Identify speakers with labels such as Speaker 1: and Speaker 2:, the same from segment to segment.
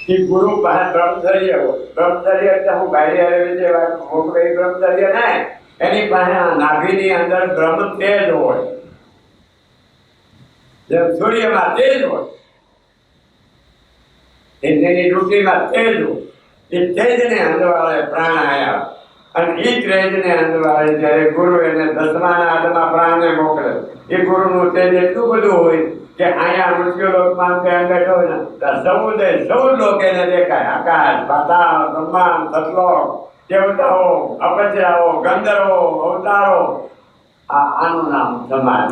Speaker 1: એ ગુરુ પાસે બ્રહ્મચર્ય હોય. બ્રહ્મચર્ય એટલે હું ગાડી આવેલી છે મોકલે બ્રહ્મચર્ય ને એની પાસે નાભીની અંદર બ્રહ્મ તેજ હોય. જેમ સૂર્યમાં તેજ હોય એની ડ્યુટીમાં તેજ હોય. એ તેજને અંદરવાળે પ્રાણ આવ્યા અને એ તેજને અંદરવાળે જ્યારે ગુરુ એને દસમાના આદમાં પ્રાણને મોકલે એ ગુરુનું તેજ એટલું બધું હોય કે અહીંયા મૃત્યુલોકમાં ત્યાં બેઠો હોય ને સૌ લોક એને દેખાય. આકાશ, પાતાળ, બ્રહ્માંડ, સતલોક, દેવતાઓ, અપચરાઓ, ગંધર્વો, અવતારો, આનું નામ સમાજ.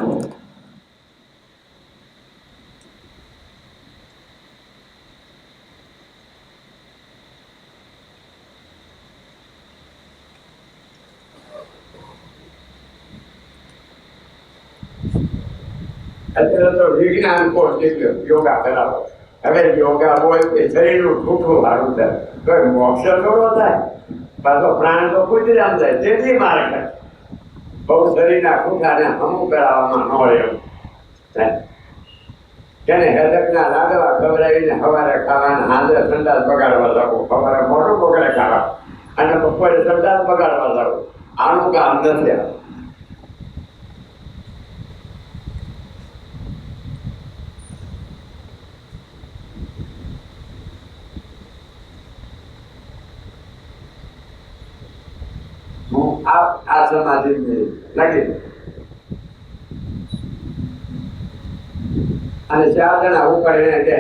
Speaker 1: અત્યારે તો વિજ્ઞાન કોર્સ નીકળ્યો યોગા કરાવો. હવે યોગા હોય કે શરીરનું ટૂંકું સારું થાય તો મોક્ષ થોડો થાય. પાછો પ્રાણ તો ગુજરામ થાય તેથી મારે થાય. બહુ શરીરના ખૂંટાને હમું કરાવવામાં ન હોય એમ તેને હેદકના લાડવા ખવડાવીને સવારે ખાવાના, સાંજે સંડાસ બગાડવા જવું, સવારે મોટું બગડે ખાવા અને બપોરે સંડાસ બગાડવા જવું. આનું કામ નથી. આ સમાધિ લાગી અને 4 જણા ઉપર એને કહે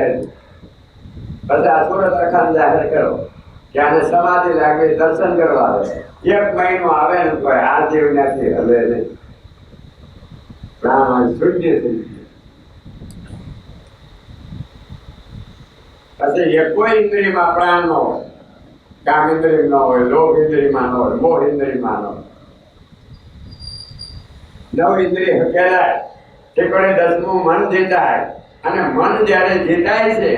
Speaker 1: પછી આ સુરત અખાન જાહેર કરો કે આને સમાધિ લાગી દર્શન કરવા આવે. 1 મહિનો આવે ને તો આ જીવ નથી હવે નહીં. પ્રાણ શૂન્ય થઈ પછી એ કોઈ ઇન્દ્રિયમાં પ્રાણ ન હોય. કામ ઇન્દ્રિય ન હોય, લોભ ઇન્દ્રિયમાં ન હોય, મોહ ઇન્દ્રિયમાં ન હોય. 9 ઇન્દ્રિય કહેવાય. તે કોઈ 10મું મન જીતાય અને મન જ્યારે જીતાય છે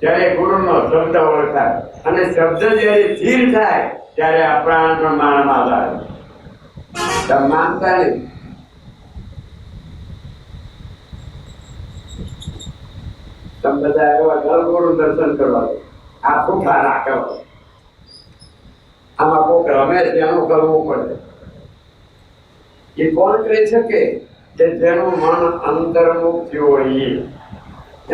Speaker 1: ત્યારે ગુરુનો શબ્દ ઓળખાય અને શબ્દ જ્યારે સ્થિર થાય ત્યારે આ પ્રાણ પ્રમાણમાં થાય. તમે માનતા નહીં. તમે બધા એવા ગુરુ દર્શન કરવા આ ખૂંટા ના કરો. આમાં કોઈક રમે છે એનું કરવું પડે. એ કોણ કરી શકે કે જેનું મન અંતર્મુખ થયું હોય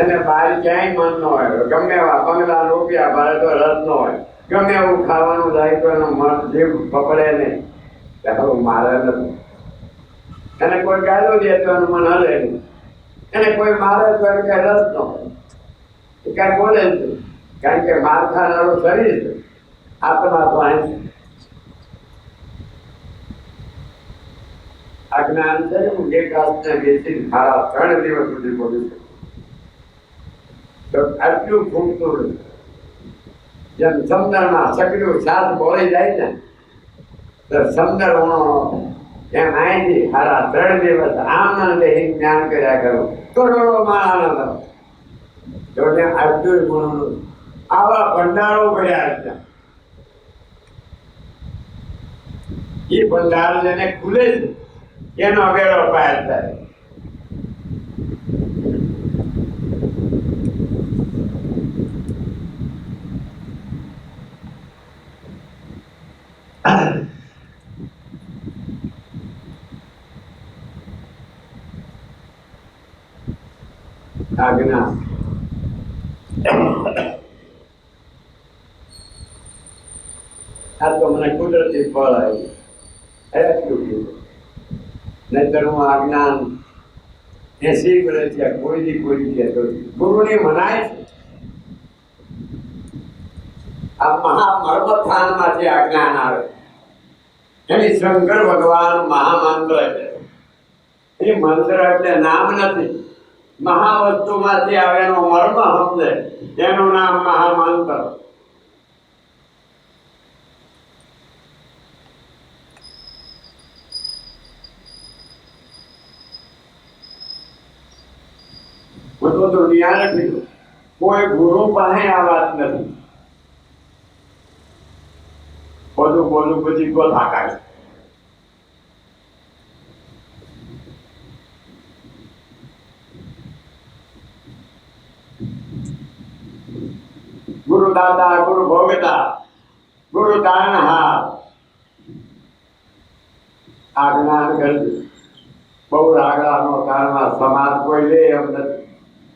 Speaker 1: એને બહાર ક્યાંય મન ન હોય. ગમે એવા બંગલા રૂપિયા ભરે તો રસ ન હોય. ગમે એવું ખાવાનું જાય તો એનું મન જીભ પકડે નહીં કે હવે મારે નથી. એને કોઈ ગાળો દે તો એનું મન હલે નહીં. એને કોઈ મારે તો એને કઈ રસ ન હોય. એ કઈ બોલે નહીં કારણ કે માર ખાનારું શરીર છે. આત્મા તો અહીં આ જ્ઞાન છે. હું એક હાથને બેસી મારા 3 દિવસ સુધી બોલું છું તો આટલું ખૂટતું જેમ સમંદરમાં સકડ્યું સાસ બોલી જાય ને તો સમંદર એમ અહીંથી મારા 3 દિવસ આનંદ જ્ઞાન કર્યા કરું. કરોડો માં આનંદ તો આટલું ગુણનું આવા ભંડારો કર્યા છે. એ ભંડાર જેને ખુલે છે એનો વેળો પાર થાય. આજ્ઞા આ તો મને કુદરતી ફળ આવ્યું. નહીતર હું આ જ્ઞાન 80 વર્ષ થયા કોઈથી ગુરુની મનાય છે. આ મહામર્મસ્થાનમાંથી આ જ્ઞાન આવે. એની શંકર ભગવાન મહામંત્ર છે. એ મંત્ર એટલે નામ નથી. મહાવસ્તુમાંથી આવેલો મર્મ સમજે એનું નામ મહામંત્ર. બધું દુનિયા નથી. કોઈ ગુરુ પાસે આ વાત નથી. બોલું પછી ગોથા કાઢે. ગુરુ દાતા, ગુરુ ભોગતા, ગુરુ તારણહાર. આ જ્ઞાન કરજો. બહુ આગળનો કાળમાં સમાજ કોઈ લે એમ નથી.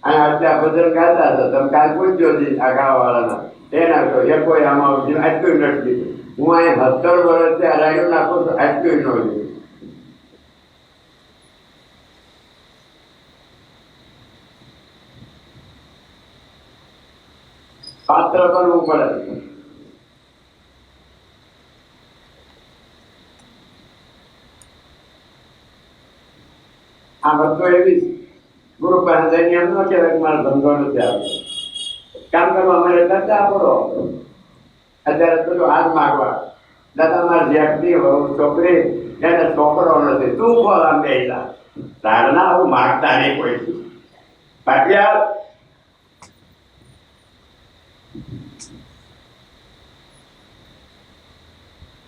Speaker 1: અહીંયા આટલા ભજન ગાતા હતા, તમે કાલ પૂછજો આ ગાવાવાળાના એના તો એ કોઈ આમાં આટલું નથી. હું અહીંયા 17 વર્ષથી આ રાયડું નાખું છું, આટલું ન લીધું. પાત્ર કરવું પડે. આ વસ્તુ એવી ગુરુ પાસે જઈને એમ ન કહેવાય કે મારો ધંધો નથી આવતો, કામ કરવા મને કરતા પડો. અત્યારે બધું હાથ માગવા, દાદા મારી વ્યક્તિ છોકરી એને છોકરો નથી, તું બોલ આમ બેસા તારના હું માગતા નહીં કોઈ. બાકી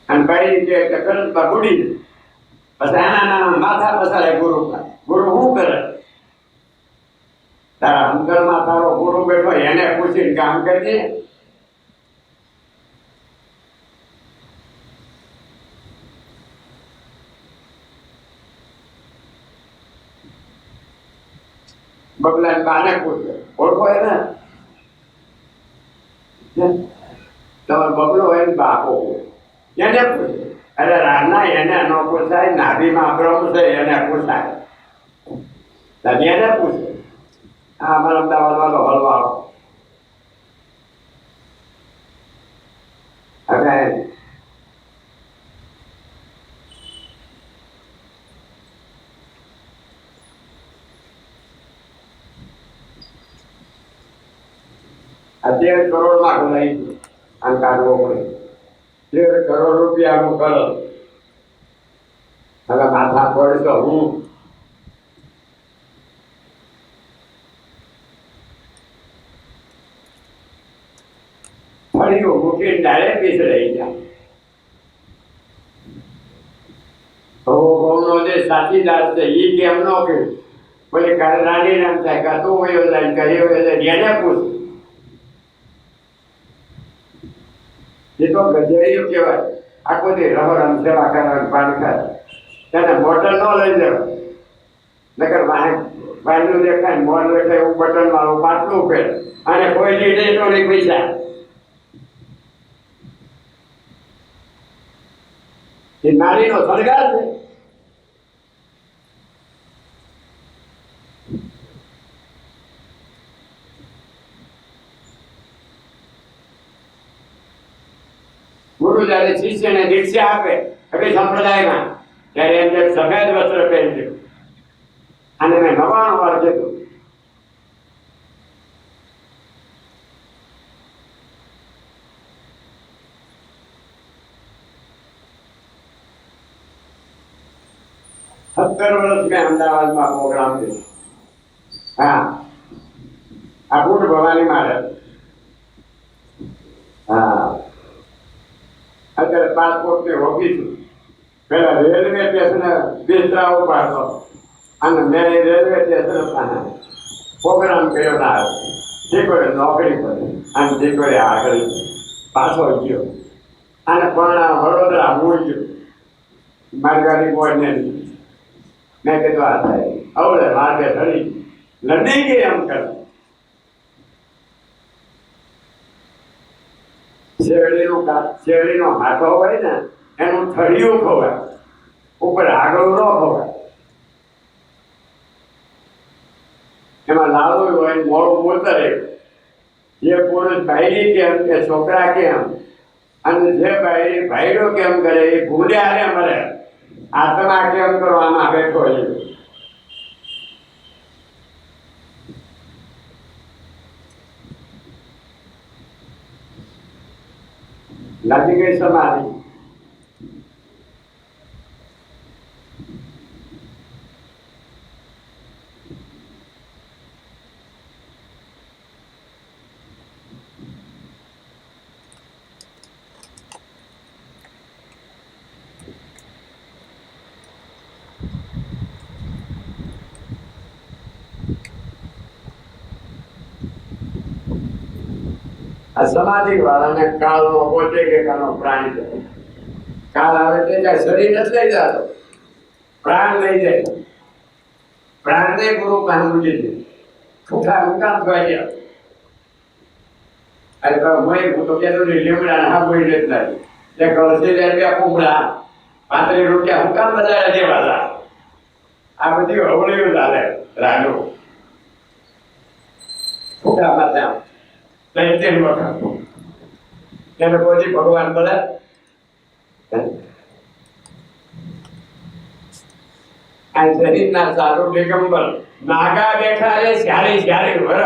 Speaker 1: અને ભાઈ જે કરંટમાં બુડી પછી આના માથા પસારે ગુરુ. ગુરુ શું કરે? તારા અંકલમાં તારો ગુરુ બેઠો એને પૂછીને કામ કરજે. બગલા બાને પૂછે, ઓળખો એને તમારો બગલો હોય ને બાપો એને પૂછે. અરે રાના એને ન પૂછાય, નાભીમાં બ્રહ્મ છે એને પૂછાય. તમે એને પૂછે. હા, અમારા અમદાવાદ વાળો હલવાળો હવે અત્યારે કરોડમાં ખોલાઈ આમ કાઢવો પડે. 13 કરોડ રૂપિયાનું કરો. હવે માથા પડશો હું ફળીઓ મૂકીને ડાયરેક્ટ વિસરાઈ જાય. ભગવનો જે સાથીદાર છે એ કેમ ન કે પછી કાલે રાણી નામ થાય કાં તું વયો જાય કહ્યો એને પૂછ. એ તો ગજેડીઓ કહેવાય. આખો દી રહોરામ સેવા કરવાનું પાન ખાય તેને બોટલ ન લઈ જવાય. નકર વાંધું દેખાય મોડ દેખાય એવું બટન વાળું પાટલું પહેર અને કોઈ લીધે તો નહીં પૈસા. એ નારીનો સરગાર છે. ગુરુ જયારે શિષ્યને દીક્ષા આપે હવે સંપ્રદાયમાં ત્યારે એમ જે સફેદ વસ્ત્ર પહેરજો. અને મેં 99 વાર કીધું. વર્ષ મેં અમદાવાદમાં પ્રોગ્રામ કર્યો. હા, આ બુટ ભવાની મારે. હા, અત્યારે પાસપોર્ટની ઓફિસ પેલા રેલવે સ્ટેશને બિસ્તરા ઉપાડતો અને મેં રેલવે સ્ટેશન પ્રોગ્રામ કર્યો ના દીકરી નોકરી કરી અને દીકરી આગળ પાછો ગયો અને પણ વડોદરા હું ગયો મારી ગાડી બોયને. મેં કીધું આ થાય અવડે માર્ગે ચડી લડી ગઈ એમ કરે. શેરડીનો હાથો હોય ને એનું થળિયું ખવાય, ઉપર આગળ ન ખવાય. એમાં લાડુ હોય મોડું મોતરે. જે પુરુષ ભાઈડી કેમ કે છોકરા કેમ અને જે ભાઈ ભાઈડો કેમ કરે એ ભૂલ્યા રે મરે. આત્મા કેમ કરવામાં બેઠો છે. લાગી ગઈ સમાધિ. આ સમાધિ વાળાને કાળનો પહોંચે કે કાનો પ્રાણ છે. કાળ આવે તે કાંઈ શરીર નથી લઈ જતો, પ્રાણ લઈ જાય. પ્રાણને ગુરુ પાસે મૂકી દે. ઠૂઠા મુકામ થવા ગયા. અરે હું તો કહેતો લીમડા હા કોઈ લેતા તે કળસી રૂપિયા કુંબળા 35 રૂપિયા હું કામ બધા દેવા હતા. આ બધી હવળીઓ ચાલે રાડો ઠૂઠા માથે આમ નહીં તેની વખત તેને પછી ભગવાન બોલે આ શરીરના સારું દિગંબર નાગા બેઠા રે સ્યારી વર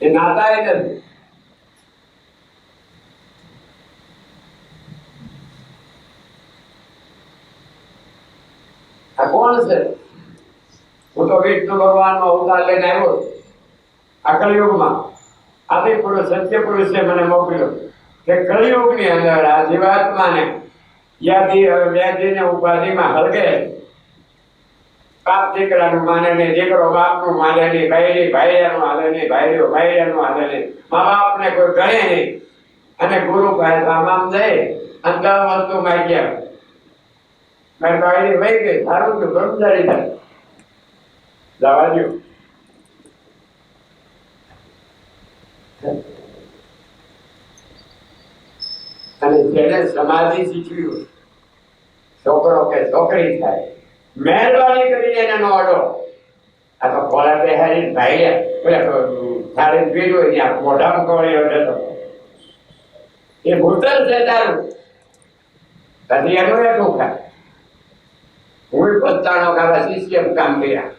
Speaker 1: એ નાતા નથી. આ કોણ છે? હું તો વિષ્ણુ ભગવાનનો અવતાર લઈને આવ્યો આ કળિયુગમાં. આદિ પુરુષ સત્ય પુરુષે મને મોકલ્યો કે કળિયુગની અંદર આ જીવાત્માને વ્યાધિને ઉપાધિમાં હળગે. બાપ દીકરાનું માને નહીં, દીકરો બાપનું માને નહીં, ભાઈ ભાઈયાનું હાલે નહીં, ભાઈઓ ભાઈયાનું હાલે નહીં, મા બાપને કોઈ ગણે નહીં. અને ગુરુ પાસે આમ જાય અને 10 વસ્તુ માગ્યા. મારી ભાઈ વહી ગઈ, સારું થયું બ્રહ્મચારી થાય જવા દો. અને જેને સમાધિ શીખવ્યું છોકરો કે છોકરી થાય મહેરબાની કરીને એને નો અડો. આ તો ખોળા બેહારી ભાઈ પેલા થાળી પીધું હોય ત્યાં મોઢામાં કોળીઓ જતો એ ભૂતર છે તારું. પછી એનું એટલું ખાય. હું 95 ખાવા શિષ્ય કામ કર્યા.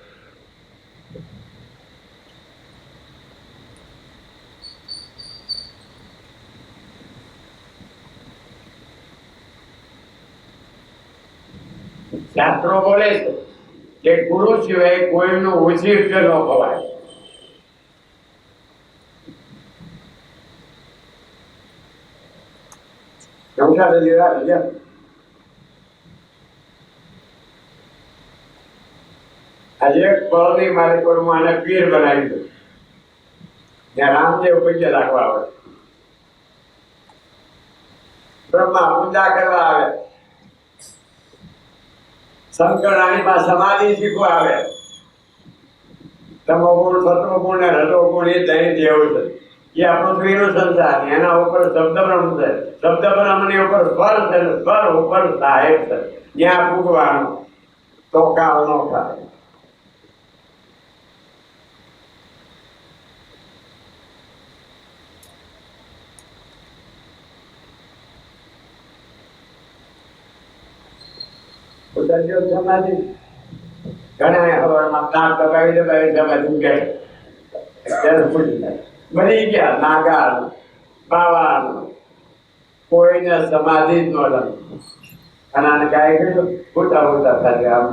Speaker 1: શાસ્ત્રો બોલે છે કે ગુરુ સિવાય કોઈનો ઉછીર ન ખવાય. આજે એક પળની મારી પર હું આને પીર બનાવી દઉં. ત્યાં રામદેવ પૈસા રાખવા આવે, બ્રહ્મા પૂજા કરવા આવે, શંકર રાણીમાં સમાધિ શીખવા આવે. તમોગુણ સત્વગુણ ને રજોગુણ એ ત્રણ દેવ છે. એ આ પૃથ્વીનું સંસાર, એના ઉપર શબ્દબ્રહ્મ છે. શબ્દબ્રહ્મની ઉપર સ્વર છે, સ્વર ઉપર સાહેબ છે. ત્યાં પૂગવાનું તો કાળ નો થાય. સમાધિ ઘણા હવારમાં નાક દબાવી સમાધિ બની ગયા. નાગાર બાવા કોઈને સમાધિ જ ન લગે. અને ગાય ગયું ખોટા થાય. આમ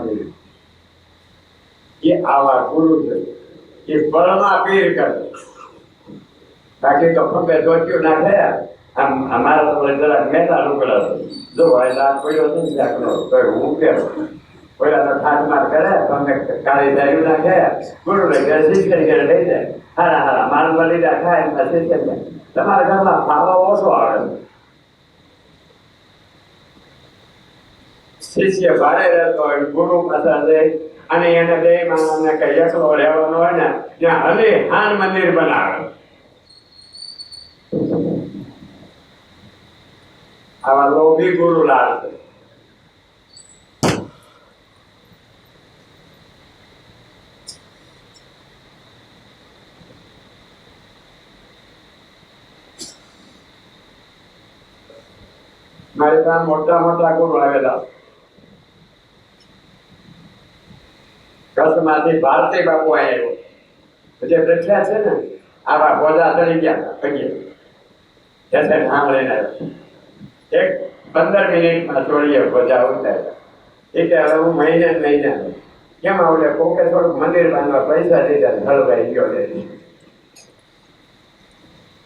Speaker 1: એ આવા ગુરુ છે. એ બળમાં પીર કરે. બાકી તો ખંભે ધોત્યું ના થયા. આમ અમારા તો જરાક મહેતા લુકડા જો ભાઈ પડ્યો નથી હું કેમ પેલા તો ઠાઠમાર કરે તમે કાળી દારૂ નાખે ગુરુ લઈ ગયા શિષ્ય લઈ જાય. હારા માલ લીધા ખાય શિષ્ય જાય. તમારા ઘરમાં ફાળો ઓછો આવે. શિષ્ય ભાડે રહેતો હોય, ગુરુ પાછા જાય અને એને બે માણસને કઈ એકલો રહેવાનો હોય ને ત્યાં હલી હાન મંદિર બનાવે. આવા લોભી ગુરુ લાલ છે. મારે ત્યાં મોટા મોટા ગુરુ આવેલા. કચ્છમાંથી ભારતી બાપુ આવ્યો. જે પ્રખ્યા છે ને આવા બોજા ચડી ગયા પગે સાંભળીને આવ્યો. એક 15 મિનિટમાં છોડીએ બોજા ઉતાર્યા. એ કે હવે હું મહિને કેમ આવડે કોકે થોડુંક મંદિર બાંધવા પૈસા દીધા હલવાઈ ગયો.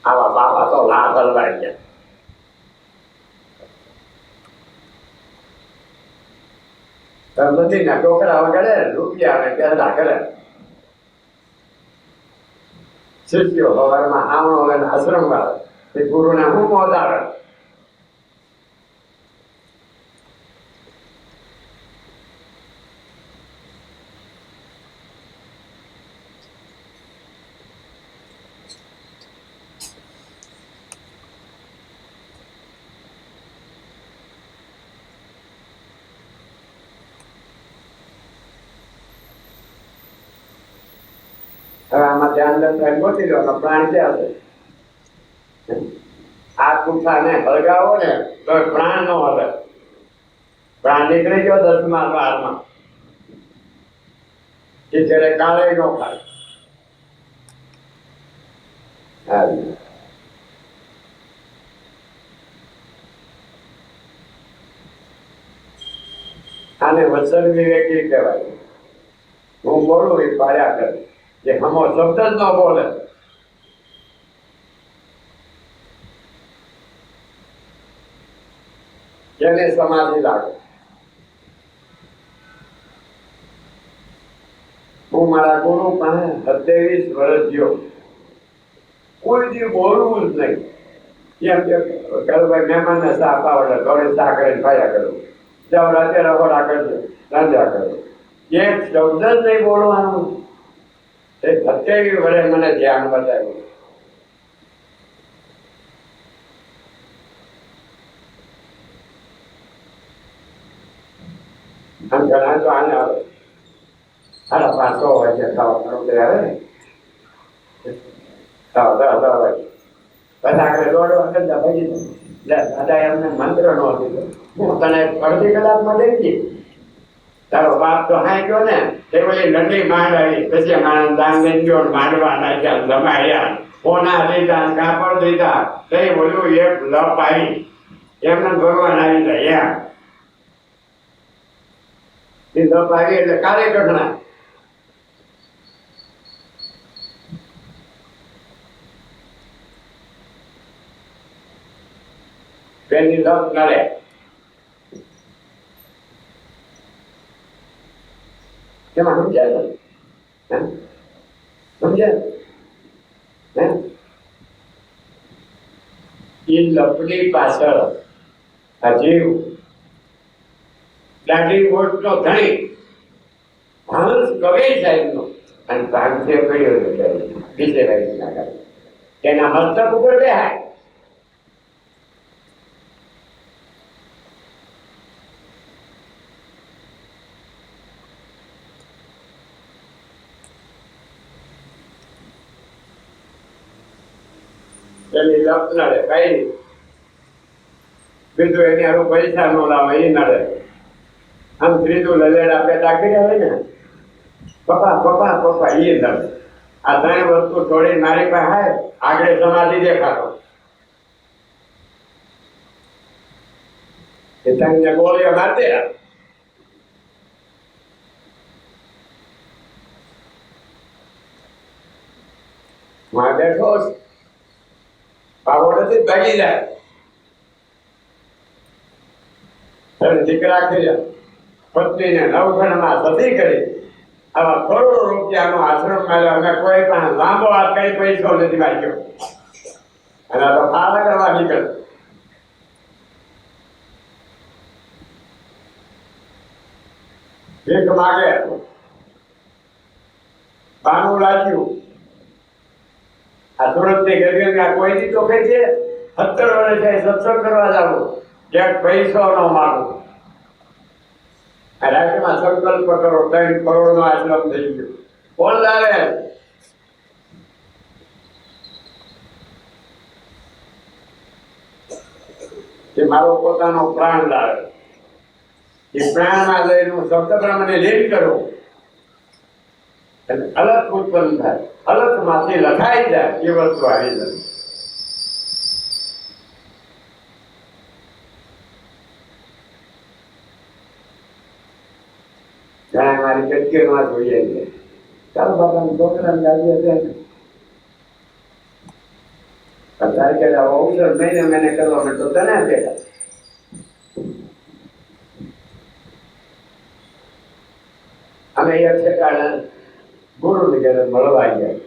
Speaker 1: આવા બાપા તો લાભ હલવાઈ ગયા. બધીના ટોકરા વગડે રૂપિયા આવે પેદા કરે. શિષ્યો સવારમાં આવણો અને આશ્રમ વાળા એ ગુરુને હું મોત આવે. હવે આમાં ધ્યાન ગોતી લો પ્રાણ ક્યાં છે. આ કુઠાને હળગાવો ને તો પ્રાણ નો હલે. પ્રાણ નીકળી ગયો 10મા વારમાં કે જયારે કાળે નો ખાય. આને વચન વિવેકી કહેવાય. હું બોલું એ પાડ્યા કરે, જે હમો શબ્દ જ ન બોલે. એને સમાધિ લાગે. હું મારા ગુરુ પાસે 27 વર્ષ જ્યો, કોઈ દી બોલવું જ નહીં. એમ કે ભાઈ મહેમાન ને સા પાવડે થોડે સા કરીને ખાયા કરું, જાઓ રાતે રહોડા કરજો, રાંધ્યા કરો. એક શબ્દ જ નહીં બોલવાનું. એ 27 વર્ષે મને ધ્યાન બતાવ્યું. આમ ઘણા તો આને આવે 5:30 વાગે ખાવા આવે ને ખાવા વાગે બધા આગળ દોડ વખત દબાઈ દીધો. દાદા એમને મંત્ર નો દીધો, હું તને અડધી કલાકમાં લઈ ગઈ. તારો બાપ તો હાઈ ગયો ને તે પેલી લંડી માંડ આવી, પછી મારા દાન લઈ ગયો, માંડવા નાખ્યા, જમાડ્યા, કોના દીધા, કાપડ દીધા, કઈ બોલ્યું એક લપ આવી, એમને ભગવાન આવી જાય. એ લપ આવી એટલે કાલે કઠણા. પેલી લપ નડે. એમાં સમજાય સમજાય એ લપની પાછળ આ જીવ દાઢી વોટ નો ધણી હંસ કવિ સાહેબ નો અને ભાગ્ય કર્યો બીજે ભાઈ ના કરે તેના મસ્તક ઉપર બેહાય. એની લપ નડે કઈ બીજું એની હારું પૈસા નો લાવે એ નડે. આમ ત્રીજું લલેડા પેદા કર્યા હોય ને પપ્પા પપ્પા પપ્પા એ નડે. આ 3 વસ્તુ છોડી મારી પાસે આગળ સમાધિ દેખાતો. એ તમને ગોળીઓ મારતે માં બેઠો પાવડેથી ભાગી જાય. દીકરા કર્યા, પત્નીને 9 ખંડમાં સતી કરી, આવા કરોડો રૂપિયાનો આશ્રમ મળ્યો. અમે કોઈ પણ લાંબો હાથ કઈ પૈસો નથી વાગ્યો. અને તો ફાળા કરવા નીકળે. ભીખ માગે, બાનું લાગ્યું. આ સુરત ની ગરબી કોઈ દી તો કઈ છે 17 વર્ષ સત્સંગ કરવા જાવું, ક્યાંક પૈસો નો માગું. રાજ્યમાં સંકલ્પ કરો 3 કરોડ નો આશ્રમ થઈ ગયો. કોણ લાવે? કે મારો પોતાનો પ્રાણ લાવે. એ પ્રાણમાં લઈને હું શબ્દ પ્રમાણે લીન કરું, અલગ ઉત્પન્ન થાય, અલગ માંથી લખાઈ જાય એ વસ્તુ આવી જાય. ઘણા મારી કટકીમાં જોઈએ છે, ચાલો બાપાને છોકરાને ગાડી હતા અત્યારે કે અવસર મહિને કરવા માટે તને બેઠા. અમે એક ઠેકાણે ગુરુની ઘરે મળવા ગયા.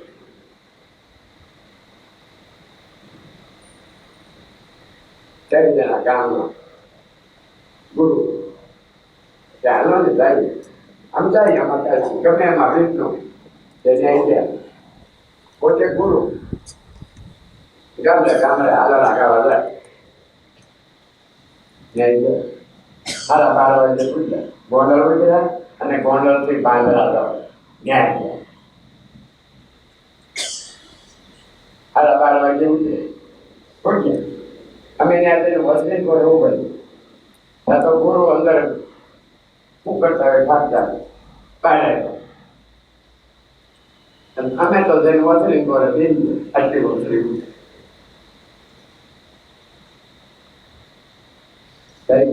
Speaker 1: ત્રણ જણા ગામમાં ગુરુ ત્યાં હાલો ને જાય આમ જાય આમાં કાંઈ ગમે એમાં રીતનું તેને ગયા પોતે ગુરુ ગામડે ગામડે હાલો નાખાવા જાય સારા 12 વાગે પૂછ્યા ગોંડલ ઉતર્યા અને ગોંડલ થી બાંદ્રા જાવ ન્યાય ગયા સારા 12 વાગે ઉતર્યા અમે ત્યાં જઈને વસની પર એવું બધું ત્યાં તો ગુરુ અંદર શું કરતા હોય થાકતા બહાર અમે તો જઈને વસની પર આટલી વસરી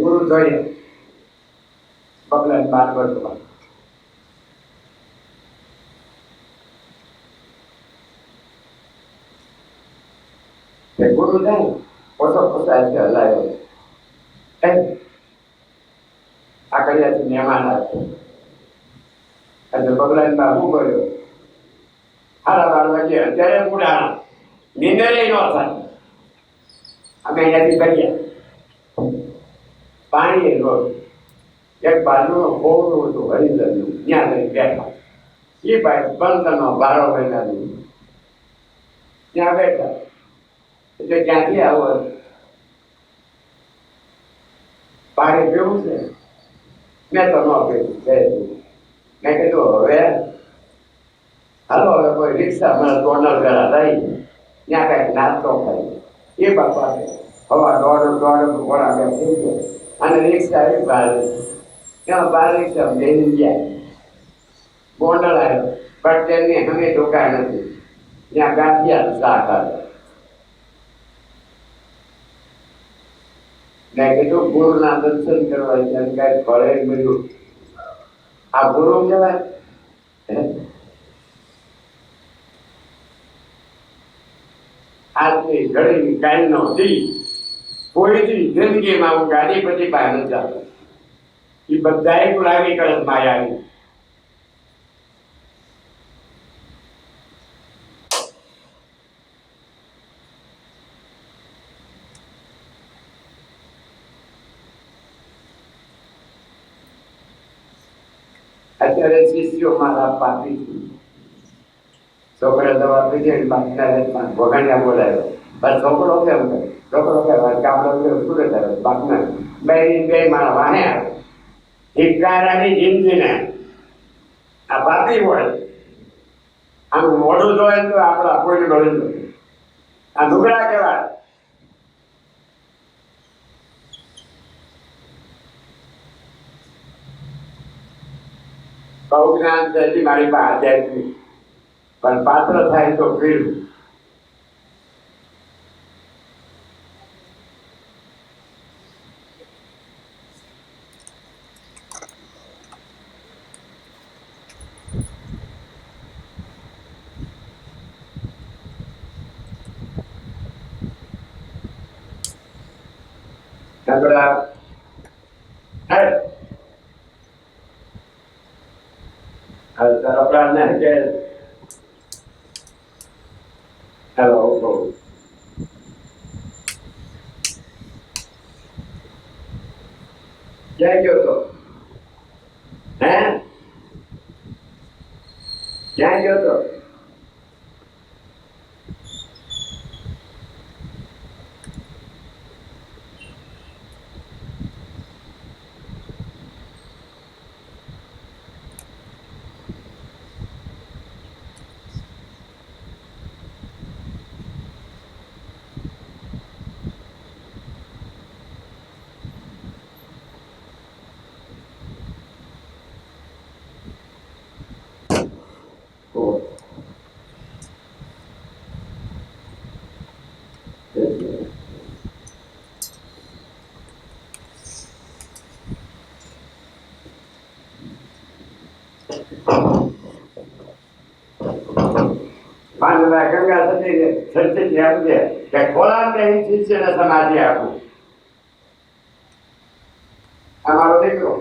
Speaker 1: ગુરુ જોઈએ પગલા 12 વર્ષમાં ગુરુ જાય પોતો પોતા હલાયો આ કર્યાથી મહેમાન આવે એટલે પગલા બા શું કર્યો સારા 12 વાગે અત્યારે ઉડાણા નીંદરે ન થાય અમે અહીંયાથી કર્યા પાણી રોડ એક બાજુનું કોવડું હતું હરિજનનું ત્યાં લઈ બેઠા એ ભાઈ બંધનો 12 મહિનાનું ત્યાં બેઠા એટલે ક્યાંથી આવો પાણી પીવું છે મેં તો ન પીવું મેં કીધું હવે હાલો હવે કોઈ રિક્ષા મને ટોનલ કરા થઈ ત્યાં કઈક નાસ્તો ખાઈ એ બાપા હવા દોડ ઘોડા બે થઈ ગયા અને રિક્ષા આવી બહાર ત્યાં 12 રિક્ષા બેસી ગયા ગોંડલ આવ્યો પણ તેની અમે દુકાન નથી ત્યાં ગાંઠિયા શાક આવે મેં કીધું ગુરુના દર્શન કરવા ત્યાં કઈ ફળે બધું આ ગુરુ કહેવાય આજની ઘડીની કાલનો દી કોઈની જિંદગીમાં હું ગાડી પછી બહાર નથી જતો એ બધાએ ગુલામી કરે માયાની અત્યારે શિષ્યો મારા પાપી છોકરા દવા પી જાય બાપના ભોગાણ્યા બોલાયો બસ છોકરો કેમ કરે છોકરો કહેવાય ગામડો સુરત આવે બાપના બે મારા વાહે આવે ધિક્કારાની જિંદગીને આ પાપી હોય આમ મોઢું જોઈએ તો આપણા કોઈને ગળ્યું આ લુગડા કહેવાય બહુ જ્ઞાન છે મારી પાસે આધ્યાત્મિક પણ પાત્ર થાય તો પીડું આપણા કે હેલો ક્યાં ગયો તો ક્યાં ગયો તો ગંગા સતી આપજે કે ખોરાક શિષ્યને સમાધિ આપું અમારો દીકરો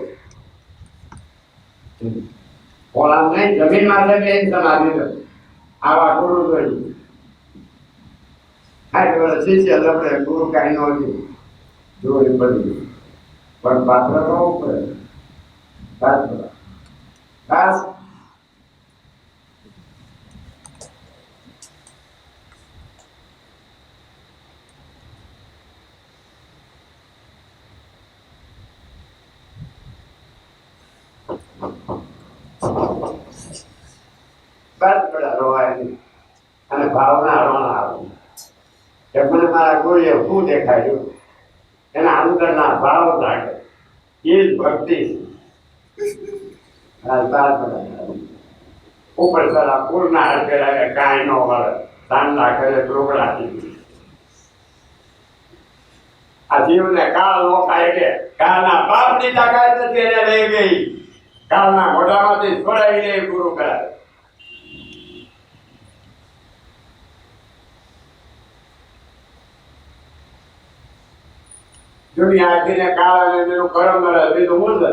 Speaker 1: ઓલા નહીં જમીન માથે બેન સમાધિ લો આવા ગુરુ જોઈએ આઠ વર્ષ શિષ્ય લપડે ગુરુ કાંઈ નો જોઈ પડી પણ પાત્ર નો પડે પાત્ર ખાસ અને ભાવના હરવાના આવે કે મને મારા ગુરુએ શું દેખાડ્યું એના અંદરના ભાવ લાગે એ જ ભક્તિ ઉપર સારા પૂરના હાથે લાગે કાંઈ ન મળે સાંડા કરે ટોકડાથી આ જીવને કાળ લોકાય કે કાળના બાપની તાકાત નથી એને લઈ ગઈ કાળના મોઢામાંથી છોડાવી લે ગુરુ કરાય દુનિયા આખીને કાળ અને તેનું કરમ મળે બીજું શું છે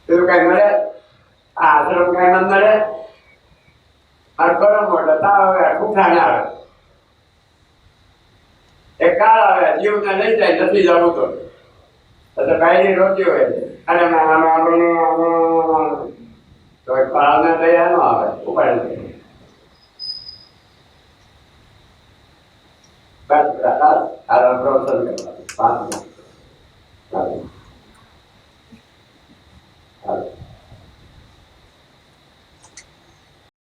Speaker 1: પેલું કઈ મળે આ આશ્રમ કઈ ન મળે આ કરમ મળે તાવ આવે ઠૂઠા ને આવે એ કાળ આવે જીવને લઈ જાય નથી જવું તો કાયની રોટી હોય અને તો કાળને દયા ન આવે ઉપાડી બસ પ્રવચન કરવા 5 મિનિટ